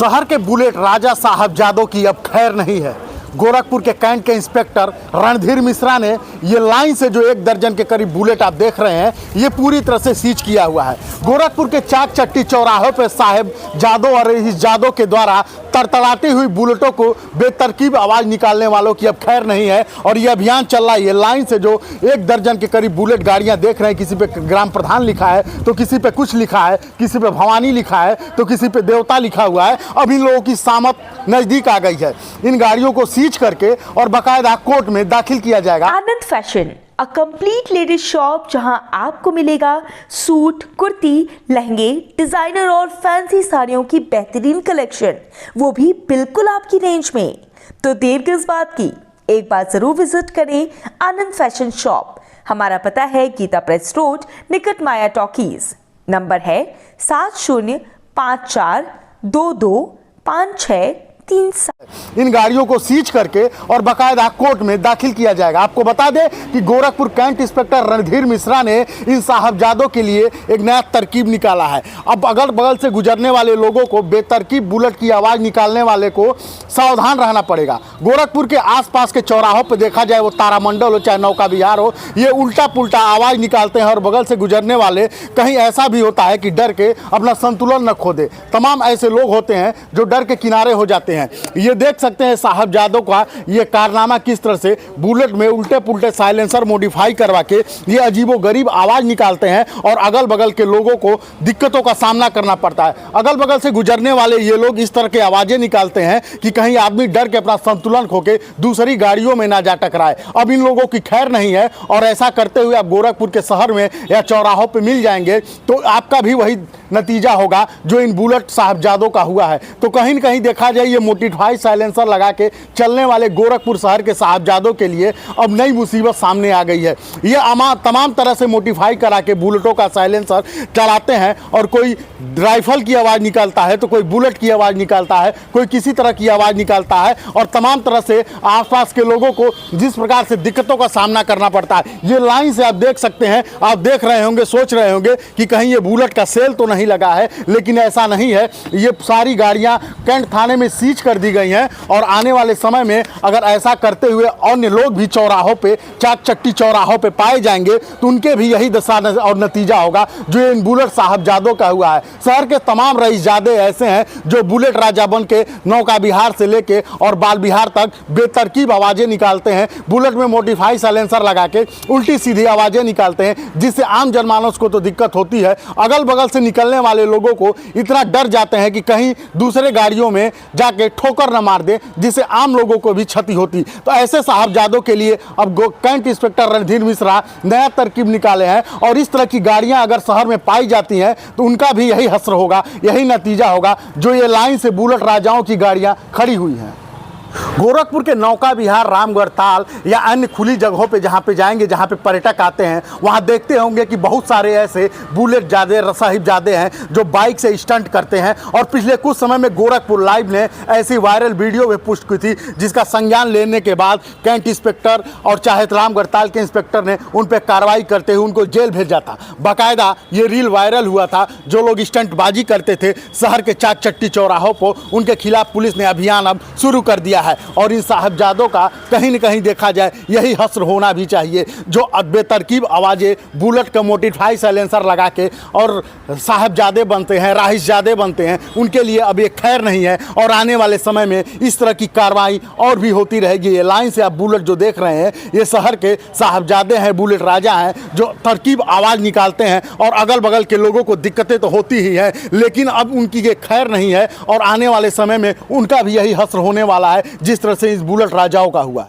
शहर के बुलेट राजा साहबजादों की अब खैर नहीं है। गोरखपुर के कैंट के इंस्पेक्टर रणधीर मिश्रा ने ये लाइन से जो 1 दर्जन के करीब बुलेट आप देख रहे हैं, ये पूरी तरह से सीज किया हुआ है। गोरखपुर के चाक चट्टी चौराहों पर साहबजादों और रईस जादों के द्वारा तड़तड़ाती हुई बुलेटों को बेतरकीब आवाज़ निकालने वालों की अब खैर नहीं है। और ये अभियान चल रहा है। ये लाइन से जो 1 दर्जन के करीब बुलेट गाड़ियां देख रहे हैं, किसी पे ग्राम प्रधान लिखा है तो किसी पे कुछ लिखा है, किसी पे भवानी लिखा है तो किसी पे देवता लिखा हुआ है। अब इन लोगों की सामत नज़दीक आ गई है। इन गाड़ियों को सीज करके और बाकायदा कोर्ट में दाखिल किया जाएगा। Anand fashion, a complete ladies shop जहां आपको मिलेगा सूट, कुर्ती, लहंगे, डिजाइनर और फैंसी साड़ियों की बेहतरीन कलेक्शन, वो भी बिल्कुल आपकी रेंज में। तो देर किस बात की, एक बार जरूर विजिट करें आनंद फैशन शॉप। हमारा पता है गीता प्रेस रोड, निकट माया टॉकीज। नंबर है 7054225637। इन गाड़ियों को सीज करके और बाकायदा कोर्ट में दाखिल किया जाएगा। आपको बता दें कि गोरखपुर कैंट इंस्पेक्टर रणधीर मिश्रा ने इन साहबजादों के लिए एक नया तरकीब निकाला है। अब अगल बगल से गुजरने वाले लोगों को बेतरकीब बुलेट की आवाज़ निकालने वाले को सावधान रहना पड़ेगा। गोरखपुर के आसपास के चौराहों पर देखा जाए, वो तारामंडल हो चाहे नौका विहार हो, ये उल्टा पुल्टा आवाज़ निकालते हैं और बगल से गुजरने वाले कहीं ऐसा भी होता है कि डर के अपना संतुलन न खो दे। तमाम ऐसे लोग होते हैं जो डर के किनारे हो जाते हैं। ये देख सकते हैं साहबजादों का ये कारनामा, किस तरह से बुलेट में उल्टे पुल्टे साइलेंसर मॉडिफाई करवा के ये अजीबोगरीब आवाज़ निकालते हैं और अगल बगल के लोगों को दिक्कतों का सामना करना पड़ता है। अगल बगल से गुजरने वाले ये लोग इस तरह के आवाज़ें निकालते हैं कि कहीं आदमी डर के अपना संतुलन खो के दूसरी गाड़ियों में ना जा टकराए। अब इन लोगों की खैर नहीं है और ऐसा करते हुए आप गोरखपुर के शहर में या चौराहों पर मिल जाएंगे तो आपका भी वही नतीजा होगा जो इन बुलेट साहबजादों का हुआ है। तो कहीं न कहीं देखा जाए, ये मॉडिफाइड साइलेंसर लगा के चलने वाले गोरखपुर शहर के साहबजादों के लिए अब नई मुसीबत सामने आ गई है। ये तमाम तरह से मॉडिफाई करा के बुलेटों का साइलेंसर चलाते हैं और कोई राइफल की आवाज़ निकालता है तो कोई बुलेट की आवाज़ निकालता है, कोई किसी तरह की आवाज़ निकालता है और तमाम तरह से आसपास के लोगों को जिस प्रकार से दिक्कतों का सामना करना पड़ता है। ये लाइन से आप देख सकते हैं, आप देख रहे होंगे, सोच रहे होंगे कि कहीं ये बुलेट का सेल तो नहीं लगा है, लेकिन ऐसा नहीं है। ये सारी गाड़ियां कैंट थाने में सीज कर दी गई हैं और आने वाले समय में अगर ऐसा करते हुए अन्य लोग भी चौराहों पे, चाक चट्टी चौराहों पे पाए जाएंगे तो उनके भी यही दशा और नतीजा होगा जो इन बुलेट साहबजादों का हुआ है। शहर के तमाम रईसजादे ऐसे हैं जो बुलेट राजा बन के नौका विहार से लेके और बाल विहार तक बेतरकीब आवाज़ें निकालते हैं। बुलेट में मॉडिफाई साइलेंसर लगा के उल्टी सीधी आवाज़ें निकालते हैं, जिससे आम जनमानस को तो दिक्कत होती है, अगल बगल से निकलने वाले लोगों को इतना डर जाते हैं कि कहीं दूसरे गाड़ियों में जाके ठोकर न मार दे, जिससे आम लोगों को भी क्षति होती। तो ऐसे साहबजादों के लिए अब कैंट इंस्पेक्टर रणधीर मिश्रा नया तरकीब निकाले हैं और इस तरह की गाड़ियां अगर शहर में पाई जाती हैं तो उनका भी यही हश्र होगा, यही नतीजा होगा जो ये लाइन से बुलेट राजाओं की गाड़ियां खड़ी हुई हैं। गोरखपुर के नौका विहार, रामगढ़ ताल या अन्य खुली जगहों पे जहाँ पे जाएंगे, जहाँ पे पर्यटक आते हैं, वहाँ देखते होंगे कि बहुत सारे ऐसे बुलेट जादे, साहिबजादे हैं जो बाइक से स्टंट करते हैं। और पिछले कुछ समय में गोरखपुर लाइव ने ऐसी वायरल वीडियो भी पुष्ट की थी, जिसका संज्ञान लेने के बाद कैंट इंस्पेक्टर और चाहे रामगढ़ ताल के इंस्पेक्टर ने उन पर कार्रवाई करते हुए उनको जेल भेजा था। बाकायदा ये रील वायरल हुआ था। जो लोग स्टंटबाजी करते थे शहर के चाक चट्टी चौराहों पर, उनके खिलाफ पुलिस ने अभियान अब शुरू कर दिया है। और इन साहबजादों का कहीं न कहीं देखा जाए यही हश्र होना भी चाहिए जो बेतरकीब आवाज़ें बुलेट का मॉडिफाई साइलेंसर लगा के और साहबजादे बनते हैं, राहिसजादे बनते हैं, उनके लिए अब ये खैर नहीं है। और आने वाले समय में इस तरह की कार्रवाई और भी होती रहेगी। ये लाइन से आप बुलेट जो देख रहे हैं, ये शहर के साहबजादे हैं, बुलेट राजा हैं जो तरकीब आवाज़ निकालते हैं और अगल बगल के लोगों को दिक्कतें तो होती ही हैं, लेकिन अब उनकी ये खैर नहीं है और आने वाले समय में उनका भी यही हश्र होने वाला है जिस तरह से इस बुलेट राजाओं का हुआ।